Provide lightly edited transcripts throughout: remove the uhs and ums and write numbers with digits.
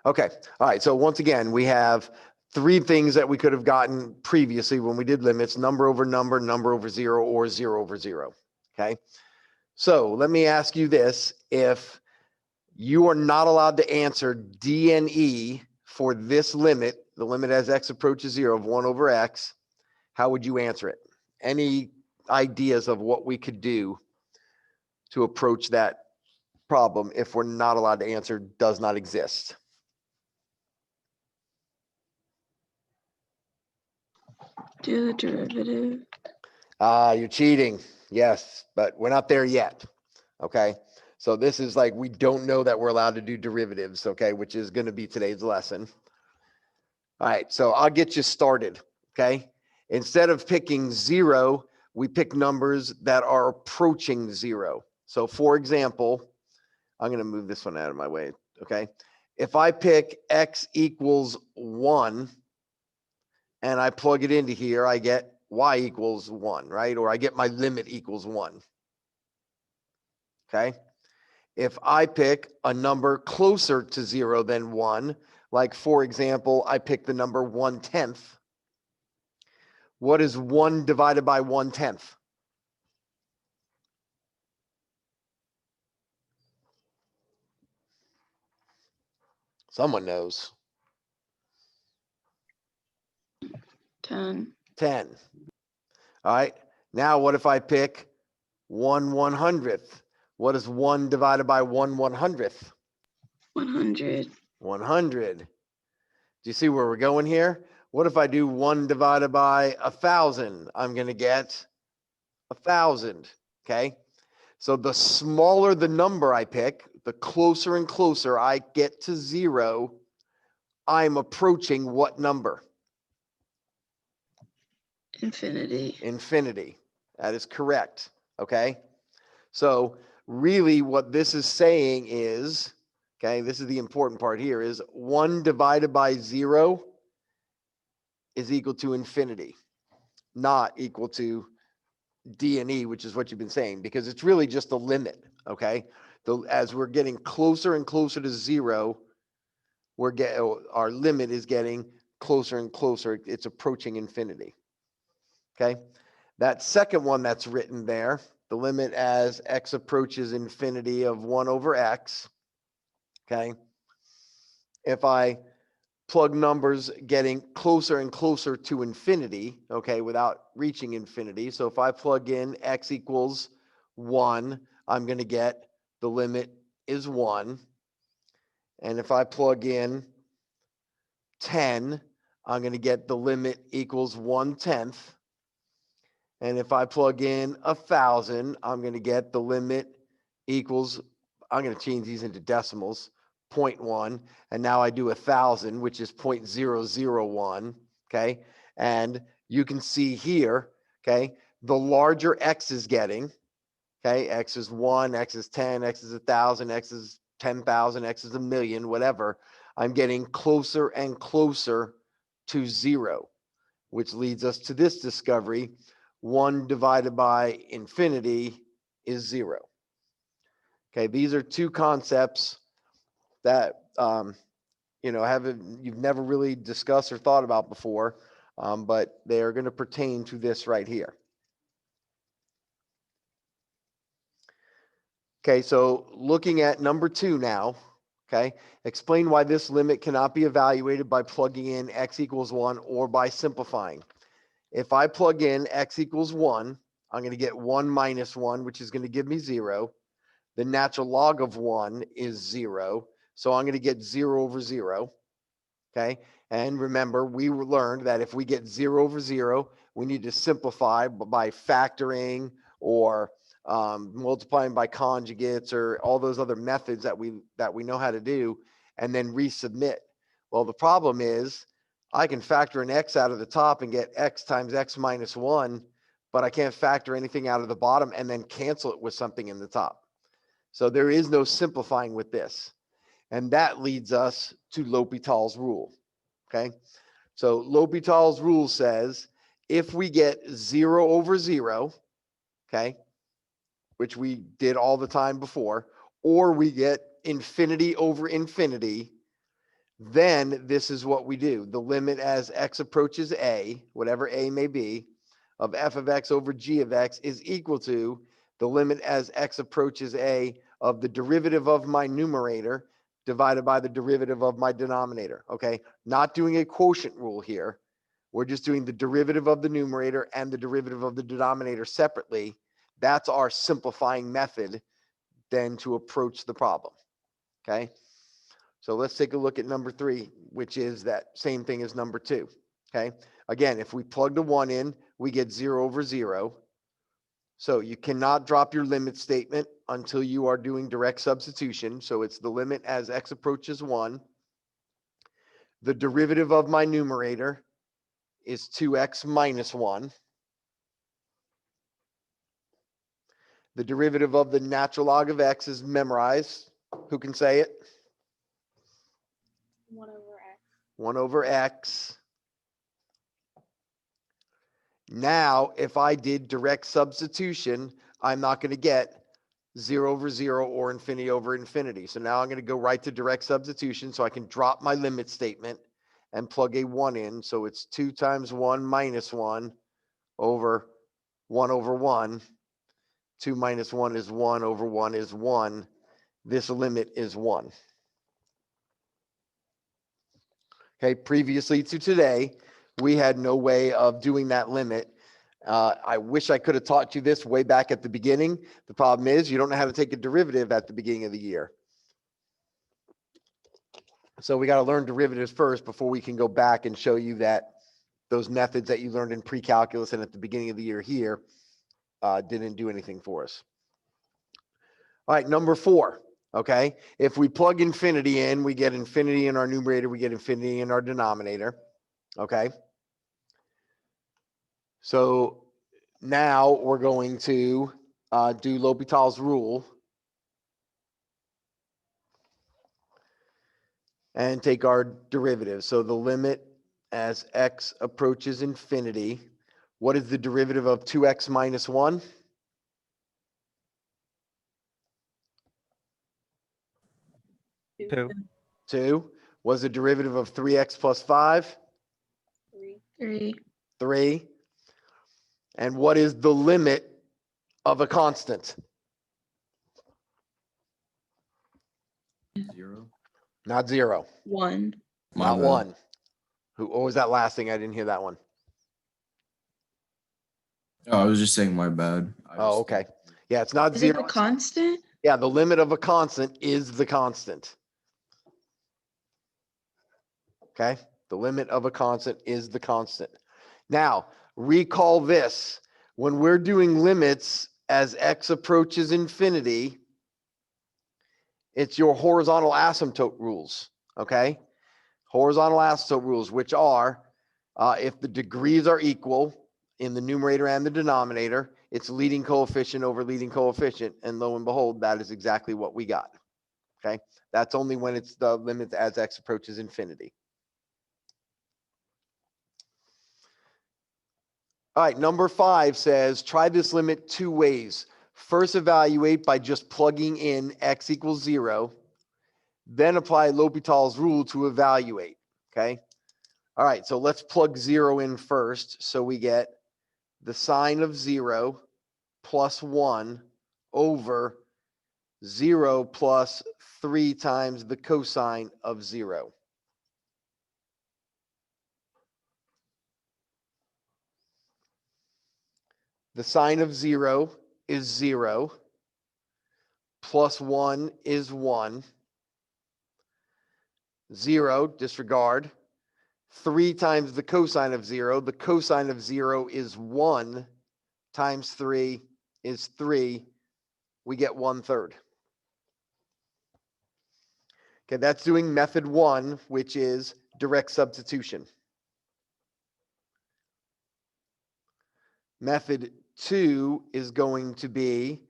Okay. All right. So once again, we have three things that we could have gotten previously when we did limits: number over number, number over zero, or zero over zero. Okay. So let me ask you this. If you are not allowed to answer D and E for this limit, the limit as x approaches zero of 1 over x, how would you answer it? Any ideas of what we could do to approach that problem if we're not allowed to answer does not exist? Do the derivative. You're cheating. Yes, but we're not there yet. Okay. So this is like, we don't know that we're allowed to do derivatives, okay, which is going to be today's lesson. All right. So I'll get you started. Okay. Instead of picking zero, we pick numbers that are approaching zero. So for example, I'm going to move this one out of my way. Okay. If I pick x equals 1 and I plug it into here, I get y equals 1, right? Or I get my limit equals 1. Okay. If I pick a number closer to 0 than 1, like for example, I pick the number 1/10, what is 1 divided by 1/10? Someone knows. 10. 10. All right. Now, what if I pick 1/100th? What is 1 divided by 1/100th? 100. 100. Do you see where we're going here? What if I do 1 divided by 1,000? I'm going to get 1,000. Okay. So the smaller the number I pick, the closer and closer I get to 0, I'm approaching what number? Infinity. Infinity. That is correct. Okay. So really what this is saying is, okay, this is the important part here, is 1 divided by 0 is equal to infinity, not equal to D and E, which is what you've been saying, because it's really just a limit. Okay. As we're getting closer and closer to 0, our limit is getting closer and closer. It's approaching infinity. Okay. That second one that's written there, the limit as x approaches infinity of 1 over x. Okay. If I plug numbers getting closer and closer to infinity, okay, without reaching infinity. So if I plug in x equals 1, I'm going to get the limit is 1. And if I plug in 10, I'm going to get the limit equals 1/10. And if I plug in 1,000, I'm going to get the limit equals, I'm going to change these into decimals, 0.1. And now I do 1,000, which is 0.001. Okay. And you can see here, okay, the larger x is getting, okay, x is 1, x is 10, x is 1,000, x is 10,000, x is 1,000,000, whatever. I'm getting closer and closer to 0, which leads us to this discovery: 1 divided by infinity is 0. Okay, these are two concepts that you've never really discussed or thought about before, but they are going to pertain to this right here. Okay, so looking at number 2 now. Okay, explain why this limit cannot be evaluated by plugging in x equals 1 or by simplifying. If I plug in x equals 1, I'm going to get 1 minus 1, which is going to give me 0. The natural log of 1 is 0. So I'm going to get 0 over 0. Okay. And remember, we learned that if we get 0 over 0, we need to simplify by factoring or multiplying by conjugates or all those other methods that we know how to do, and then resubmit. Well, the problem is I can factor an x out of the top and get x times x minus 1, but I can't factor anything out of the bottom and then cancel it with something in the top. So there is no simplifying with this. And that leads us to L'Hopital's rule. Okay. So L'Hopital's rule says if we get 0 over 0, okay, which we did all the time before, or we get infinity over infinity, then this is what we do. The limit as x approaches a, whatever a may be, of f of x over g of x is equal to the limit as x approaches a of the derivative of my numerator divided by the derivative of my denominator. Okay, not doing a quotient rule here. We're just doing the derivative of the numerator and the derivative of the denominator separately. That's our simplifying method then to approach the problem. Okay, so let's take a look at number 3, which is that same thing as number 2. Okay, again, if we plug the 1 in, we get 0 over 0. So you cannot drop your limit statement until you are doing direct substitution. So it's the limit as x approaches 1. The derivative of my numerator is 2x minus 1. The derivative of the natural log of x is memorized. Who can say it? 1 over x. 1 over x. Now, if I did direct substitution, I'm not going to get 0 over 0 or infinity over infinity. So now I'm going to go right to direct substitution so I can drop my limit statement and plug a 1 in. So it's 2 times 1 minus 1 over 1 over 1. 2 minus 1 is 1 over 1 is 1. This limit is 1. Okay, previously to today, we had no way of doing that limit. I wish I could have taught you this way back at the beginning. The problem is you don't know how to take a derivative at the beginning of the year. So we got to learn derivatives first before we can go back and show you that those methods that you learned in pre-calculus and at the beginning of the year here didn't do anything for us. All right, number 4. Okay, if we plug infinity in, we get infinity in our numerator, we get infinity in our denominator. Okay. So now we're going to do L'Hopital's rule and take our derivative. So the limit as x approaches infinity, what is the derivative of 2x minus 1? 2. 2. Was the derivative of 3x plus 5? 3. 3. 3. And what is the limit of a constant? 0. Not 0. 1. Not 1. What was that last thing? I didn't hear that one. Oh, I was just saying my bad. Oh, okay. Yeah, it's not Is it 0. a constant? Yeah, the limit of a constant is the constant. Okay, the limit of a constant is the constant. Now, recall this. When we're doing limits as x approaches infinity, it's your horizontal asymptote rules, okay? Horizontal asymptote rules, which are if the degrees are equal in the numerator and the denominator, it's leading coefficient over leading coefficient. And lo and behold, that is exactly what we got, okay? That's only when it's the limit as x approaches infinity. All right, number 5 says, try this limit 2 ways. First, evaluate by just plugging in x equals 0, then apply L'Hopital's rule to evaluate, okay? All right, so let's plug 0 in first. So we get the sine of 0 plus 1 over 0 plus 3 times the cosine of 0. The sine of 0 is 0, plus 1 is 1. 0, disregard. 3 times the cosine of 0. The cosine of 0 is 1 times 3 is 3. We get 1/3. Okay, that's doing method 1, which is direct substitution. Method 2 is going to be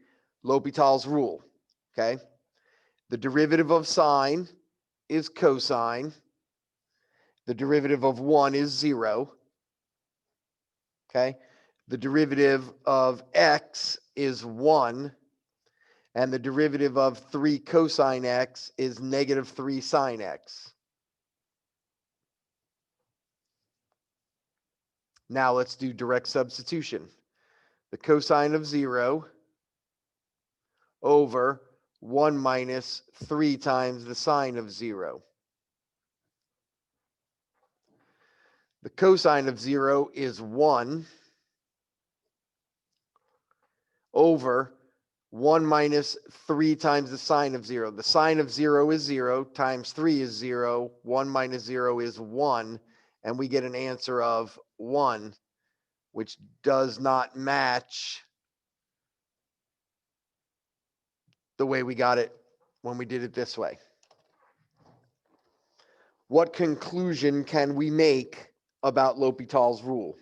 L'Hopital's rule, okay? The derivative of sine is cosine. The derivative of 1 is 0, okay? The derivative of x is 1, and the derivative of 3 cosine x is negative 3 sine x. Now let's do direct substitution. The cosine of 0 over 1 minus 3 times the sine of 0. The cosine of 0 is 1 over 1 minus 3 times the sine of 0. The sine of 0 is 0 times 3 is 0. 1 minus 0 is 1. And we get an answer of 1, which does not match the way we got it when we did it this way. What conclusion can we make about L'Hopital's rule?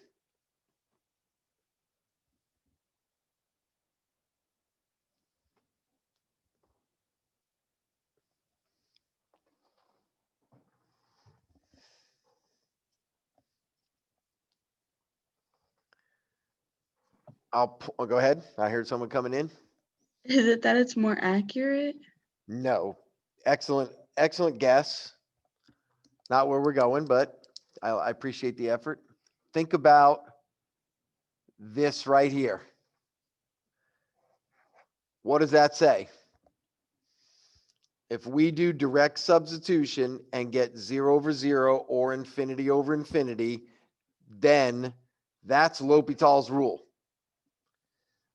I'll go ahead. I heard someone coming in. Is it that it's more accurate? No. Excellent guess. Not where we're going, but I appreciate the effort. Think about this right here. What does that say? If we do direct substitution and get 0 over 0 or infinity over infinity, then that's L'Hopital's rule.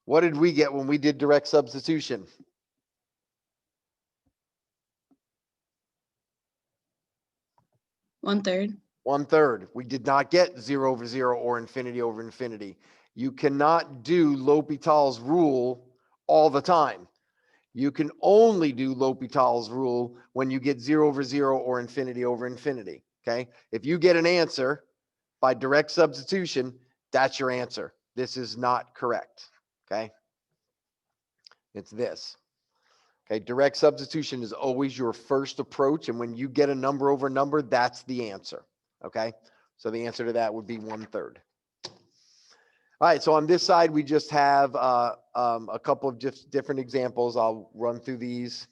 What did we get when we did direct substitution? One-third. 1/3. We did not get 0 over 0 or infinity over infinity. You cannot do L'Hopital's rule all the time. You can only do L'Hopital's rule when you get 0 over 0 or infinity over infinity. Okay. If you get an answer by direct substitution, that's your answer. This is not correct. Okay. It's this. Okay. Direct substitution is always your first approach. And when you get a number over number, that's the answer. Okay. So the answer to that would be 1/3. All right, so on this side, we just have a couple of just different examples. I'll run through these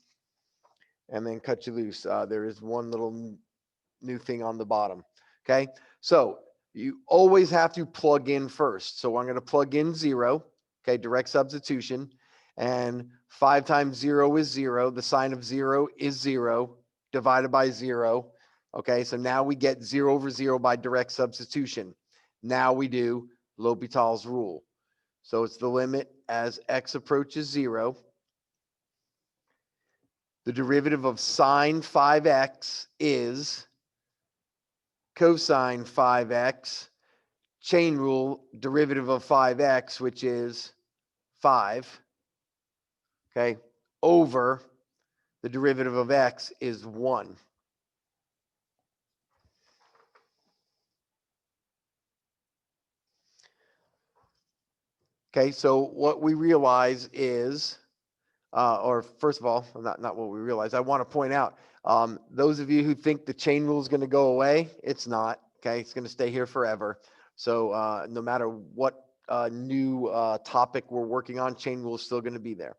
and then cut you loose. There is one little new thing on the bottom. Okay, so you always have to plug in first. So I'm going to plug in 0. Okay, direct substitution. And 5 times 0 is 0. The sine of 0 is 0 divided by 0. Okay, so now we get 0 over 0 by direct substitution. Now we do L'Hopital's rule. So it's the limit as x approaches 0. The derivative of sine 5x is cosine 5x, chain rule, derivative of 5x, which is 5, okay, over the derivative of x is 1. Okay, so what we realize is, or first of all, not what we realize, I want to point out, those of you who think the chain rule is going to go away, it's not. Okay, it's going to stay here forever. So no matter what new topic we're working on, chain rule is still going to be there.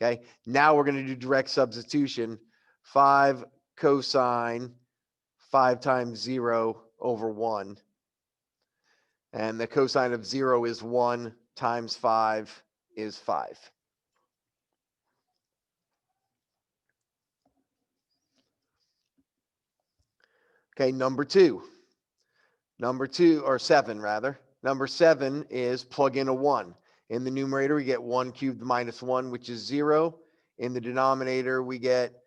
Okay, now we're going to do direct substitution. 5 cosine 5 times 0 over 1. And the cosine of 0 is 1 times 5 is 5. Okay, number 2, or 7 rather. Number 7 is plug in a 1. In the numerator, we get 1 cubed minus 1, which is 0. In the denominator, we get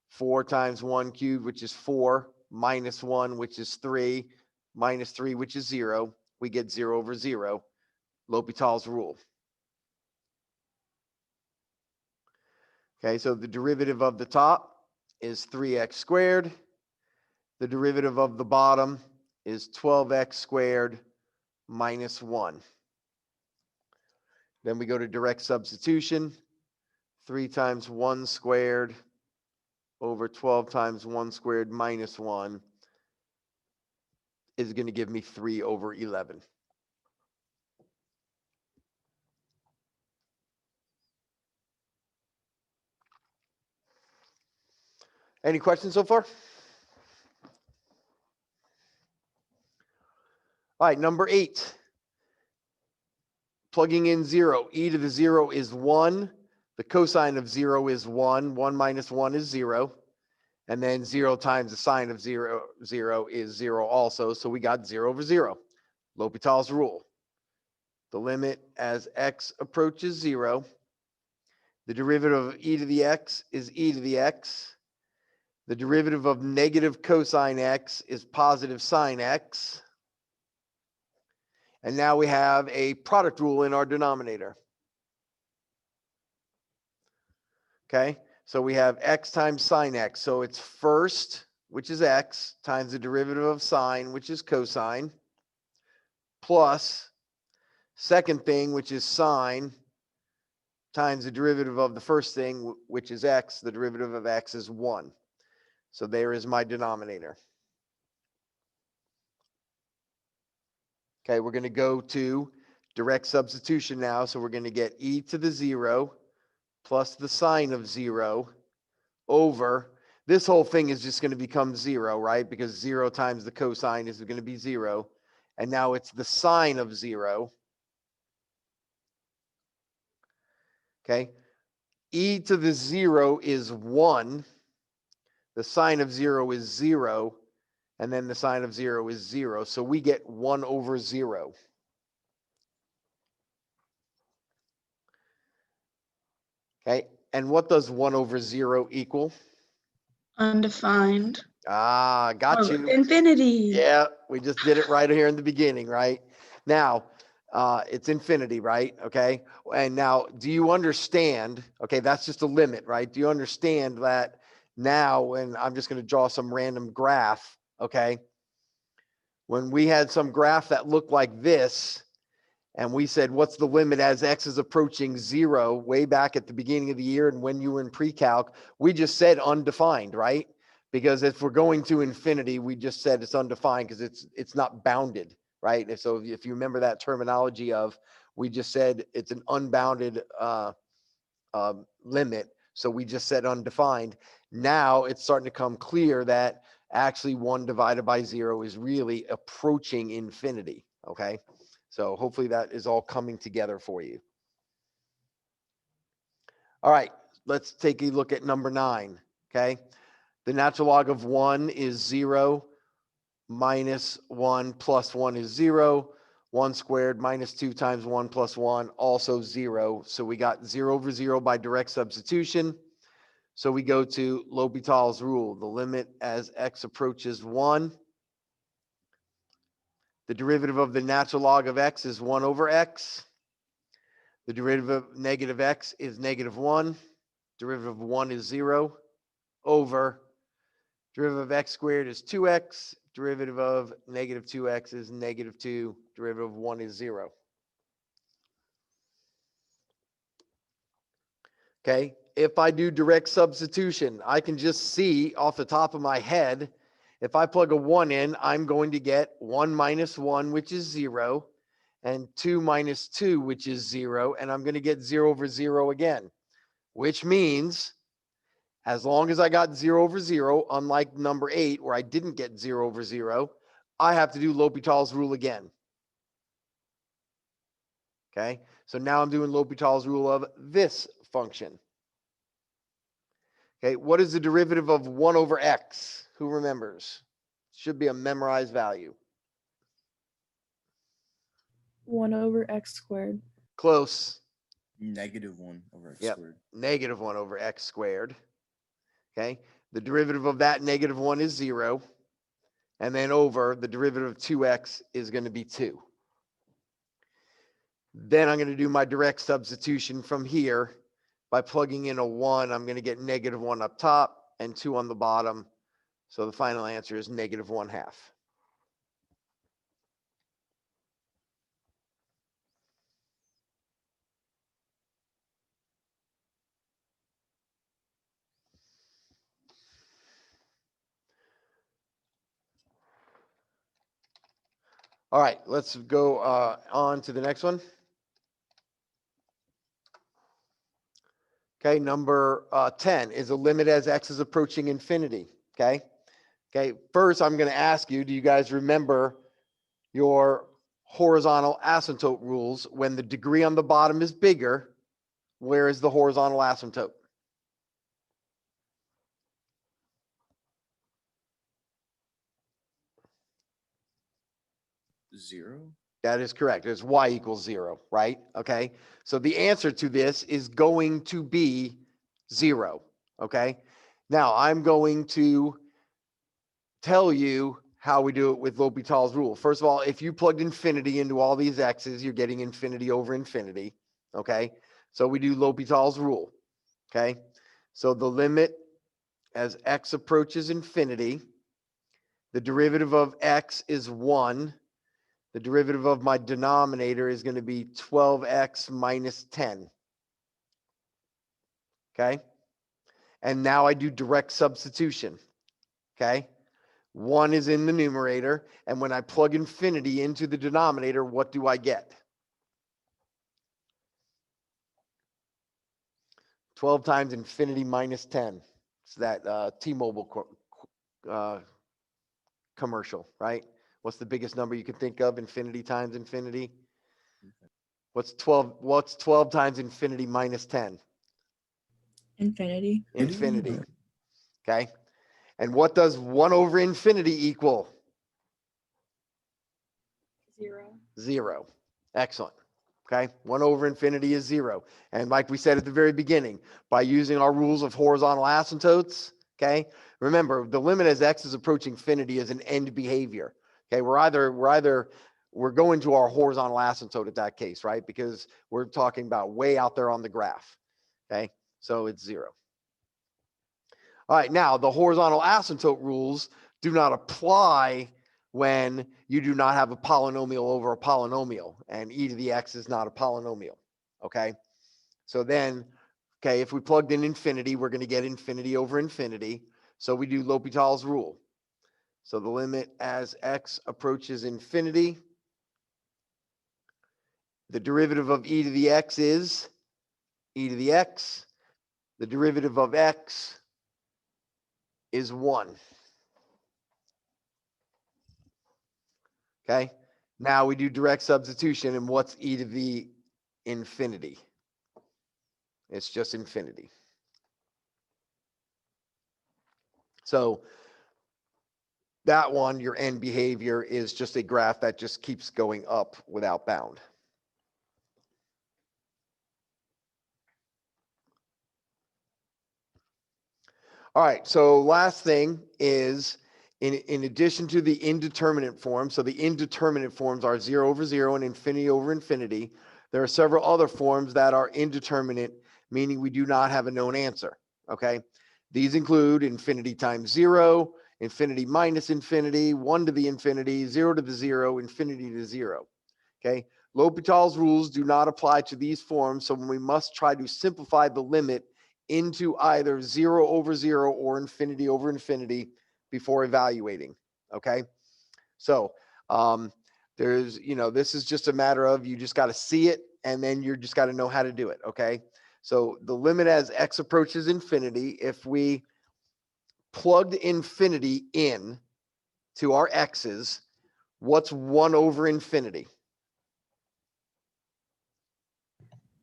4 times 1 cubed, which is 4, minus 1, which is 3, minus 3, which is 0. We get 0 over 0. L'Hopital's rule. Okay, so the derivative of the top is 3x squared. The derivative of the bottom is 12x squared minus 1. Then we go to direct substitution. 3 times 1 squared over 12 times 1 squared minus 1 is going to give me 3 over 11. Any questions so far? All right, number 8. plugging in 0, e to the 0 is 1. The cosine of 0 is 1. 1 minus 1 is 0. And then 0 times the sine of 0, 0 is 0 also. So we got 0 over 0. L'Hopital's rule. The limit as x approaches 0. The derivative of e to the x is e to the x. The derivative of negative cosine x is positive sine x. And now we have a product rule in our denominator. Okay, so we have x times sine x. So it's first, which is x, times the derivative of sine, which is cosine, plus second thing, which is sine, times the derivative of the first thing, which is x. The derivative of x is 1. So there is my denominator. Okay, we're going to go to direct substitution now. So we're going to get e to the 0 plus the sine of 0 over, this whole thing is just going to become 0, right? Because 0 times the cosine is going to be 0. And now it's the sine of 0. Okay, e to the 0 is 1. The sine of 0 is 0. And then the sine of 0 is 0. So we get 1 over 0. Okay, and what does 1 over 0 equal? Undefined. Ah, got Oh, you. infinity. Yeah, we just did it right here in the beginning, right? Now, it's infinity, right? Okay, and now, do you understand? Okay, that's just a limit, right? Do you understand that now, and I'm just going to draw some random graph, okay? When we had some graph that looked like this, and we said, what's the limit as x is approaching 0 way back at the beginning of the year and when you were in pre-calc, we just said undefined, right? Because if we're going to infinity, we just said it's undefined because it's not bounded, right? And so if you remember that terminology of, we just said it's an unbounded limit. So we just said undefined. Now it's starting to come clear that actually 1 divided by 0 is really approaching infinity, okay? So hopefully that is all coming together for you. All right, let's take a look at number 9, okay? The natural log of 1 is 0, minus 1 plus 1 is 0. 1 squared minus 2 times 1 plus 1, also 0. So we got 0 over 0 by direct substitution. So we go to L'Hopital's rule. The limit as x approaches 1. The derivative of the natural log of x is 1 over x. The derivative of negative x is negative 1. Derivative of 1 is 0 over derivative of x squared is 2x. Derivative of negative 2x is negative 2. Derivative of 1 is 0. Okay, if I do direct substitution, I can just see off the top of my head, if I plug a 1 in, I'm going to get 1 minus 1, which is 0, and 2 minus 2, which is 0, and I'm going to get 0 over 0 again, which means as long as I got 0 over 0, unlike number 8, where I didn't get 0 over 0, I have to do L'Hopital's rule again. Okay, so now I'm doing L'Hopital's rule of this function. Okay, what is the derivative of 1 over x? Who remembers? Should be a memorized value. 1 over x squared. Close. Negative 1 over x Yep. squared. Negative 1 over x squared. Okay, the derivative of that negative 1 is 0. And then over, the derivative of 2x is going to be 2. Then I'm going to do my direct substitution from here. By plugging in a 1, I'm going to get negative 1 up top and 2 on the bottom. So the final answer is negative 1/2. All right, let's go on to the next one. Okay, number 10 is a limit as x is approaching infinity. Okay, first I'm going to ask you, do you guys remember your horizontal asymptote rules, when the degree on the bottom is bigger, where is the horizontal asymptote? Zero? That is correct. It's y equals 0, right? Okay. So the answer to this is going to be 0. Okay. Now I'm going to tell you how we do it with L'Hopital's rule. First of all, if you plugged infinity into all these x's, you're getting infinity over infinity. Okay. So we do L'Hopital's rule. Okay. So the limit as x approaches infinity, the derivative of x is 1. The derivative of my denominator is going to be 12x minus 10. Okay. And now I do direct substitution. Okay. 1 is in the numerator. And when I plug infinity into the denominator, what do I get? 12 times infinity minus 10. It's that T-Mobile commercial, right? What's the biggest number you can think of? Infinity times infinity. What's 12 times infinity minus 10? Infinity. Infinity. Okay. And what does 1 over infinity equal? 0. 0. Excellent. Okay. 1 over infinity is 0. And like we said at the very beginning, by using our rules of horizontal asymptotes, okay, remember the limit as x is approaching infinity is an end behavior. Okay. We're going to our horizontal asymptote at that case, right? Because we're talking about way out there on the graph. Okay. So it's 0. All right. Now the horizontal asymptote rules do not apply when you do not have a polynomial over a polynomial, and e to the x is not a polynomial. Okay. So then, okay, if we plugged in infinity, we're going to get infinity over infinity. So we do L'Hopital's rule. So the limit as x approaches infinity, the derivative of e to the x is e to the x. The derivative of x is 1. Okay. Now we do direct substitution, and what's e to the infinity? It's just infinity. So that one, your end behavior is just a graph that just keeps going up without bound. All right, so last thing is, in addition to the indeterminate form, so the indeterminate forms are 0 over 0 and infinity over infinity, there are several other forms that are indeterminate, meaning we do not have a known answer, okay? These include infinity times 0, infinity minus infinity, 1 to the infinity, 0 to the 0, infinity to 0, okay? L'Hopital's rules do not apply to these forms, so we must try to simplify the limit into either 0 over 0 or infinity over infinity before evaluating. Okay. So this is just a matter of, you just got to see it and then you just got to know how to do it. Okay. So the limit as x approaches infinity, if we plugged infinity in to our x's, what's 1 over infinity?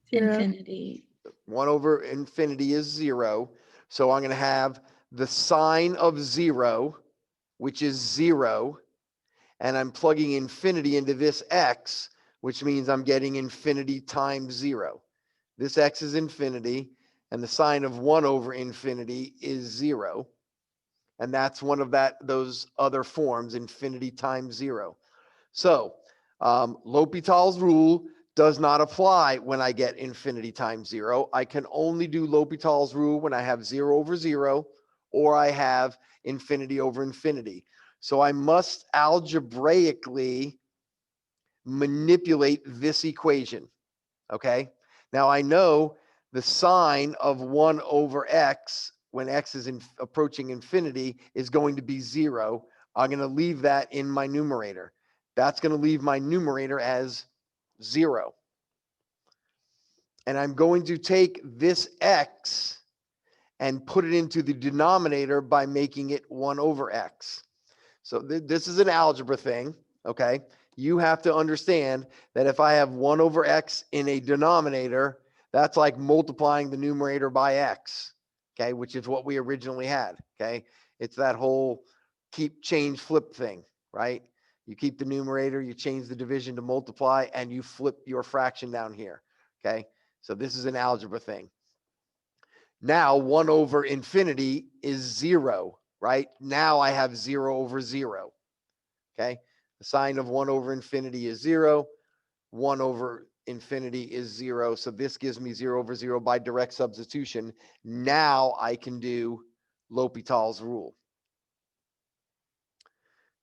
0. Infinity. 1 over infinity is 0. So I'm going to have the sign of 0, which is 0. And I'm plugging infinity into this x, which means I'm getting infinity times 0. This x is infinity, and the sign of 1 over infinity is 0. And that's one of those other forms, infinity times 0. So L'Hopital's rule does not apply when I get infinity times 0. I can only do L'Hopital's rule when I have 0 over 0 or I have infinity over infinity. So I must algebraically manipulate this equation. Okay. Now I know the sign of 1 over x when x is approaching infinity is going to be 0. I'm going to leave that in my numerator. That's going to leave my numerator as 0. And I'm going to take this x and put it into the denominator by making it 1 over x. So this is an algebra thing, okay? you have to understand that if I have 1 over x in a denominator, that's like multiplying the numerator by x, okay, which is what we originally had, okay? It's that whole keep, change, flip thing, right? You keep the numerator, you change the division to multiply, and you flip your fraction down here, okay? So this is an algebra thing. Now 1 over infinity is 0, right? Now I have 0 over 0, okay? The sign of 1 over infinity is 0. 1 over infinity is 0. So this gives me 0 over 0 by direct substitution. Now I can do L'Hopital's rule.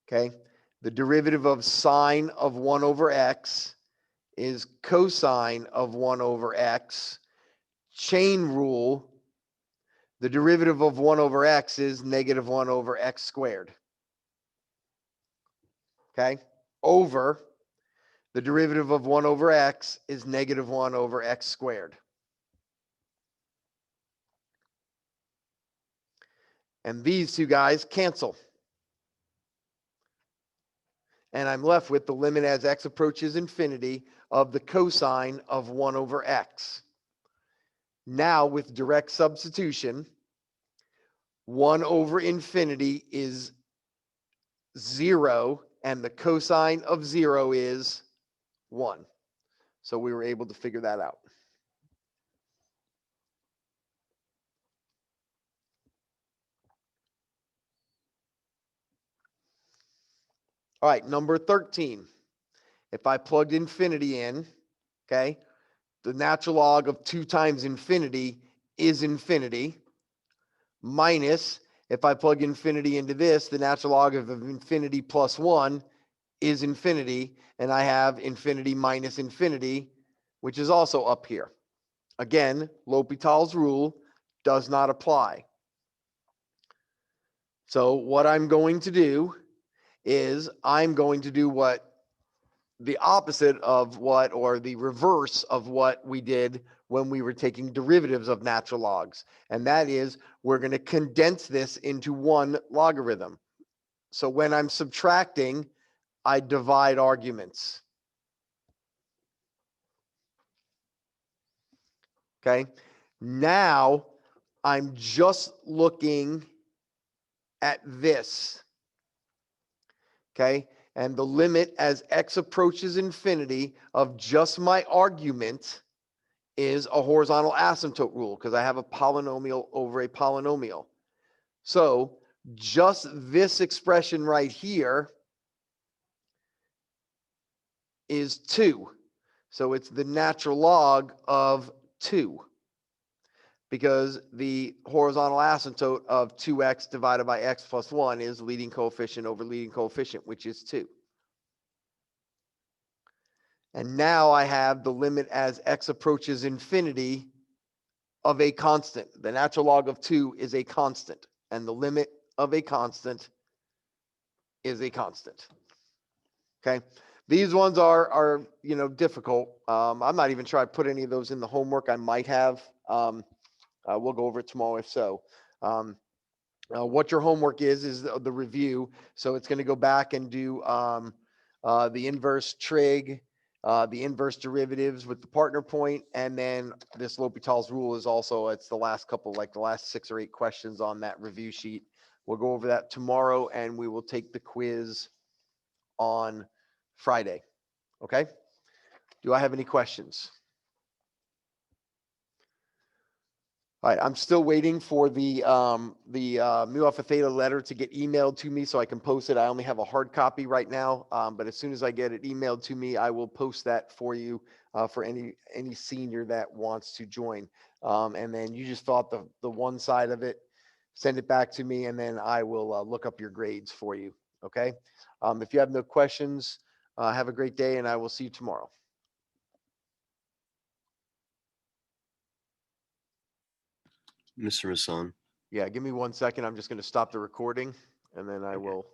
Okay. The derivative of sine of 1 over x is cosine of 1 over x. Chain rule, the derivative of 1 over x is negative 1 over x squared. Okay. Over, the derivative of 1 over x is negative 1 over x squared. And these two guys cancel. And I'm left with the limit as x approaches infinity of the cosine of 1 over x. Now with direct substitution, 1 over infinity is 0, and the cosine of 0 is 1. So we were able to figure that out. All right, number 13. If I plugged infinity in, okay, the natural log of 2 times infinity is infinity, minus, if I plug infinity into this, the natural log of infinity plus 1 is infinity, and I have infinity minus infinity, which is also up here. Again, L'Hopital's rule does not apply. So what I'm going to do is I'm going to do what the opposite of what, or the reverse of what we did when we were taking derivatives of natural logs. And that is, we're going to condense this into one logarithm. So when I'm subtracting, I divide arguments. Okay. Now I'm just looking at this. Okay. And the limit as x approaches infinity of just my argument is a horizontal asymptote rule, because I have a polynomial over a polynomial. So just this expression right here is 2. So it's the natural log of 2, because the horizontal asymptote of 2x divided by x plus 1 is leading coefficient over leading coefficient, which is 2. And now I have the limit as x approaches infinity of a constant. The natural log of 2 is a constant, and the limit of a constant is a constant. Okay. These ones are difficult. I'm not even sure I put any of those in the homework. I might have. We'll go over it tomorrow if so. What your homework is the review. So it's going to go back and do the inverse trig, the inverse derivatives with the partner point, and then this L'Hopital's rule is also, it's the last couple, like the last 6 or 8 questions on that review sheet. We'll go over that tomorrow, and we will take the quiz on Friday. Okay. Do I have any questions? All right, I'm still waiting for the Mu Alpha Theta letter to get emailed to me so I can post it. I only have a hard copy right now, but as soon as I get it emailed to me, I will post that for you for any senior that wants to join. And then you just fill out the one side of it, send it back to me, and then I will look up your grades for you. Okay. If you have no questions, have a great day, and I will see you tomorrow. Mr. Masson. Yeah, give me 1 second. I'm just going to stop the recording, and then I will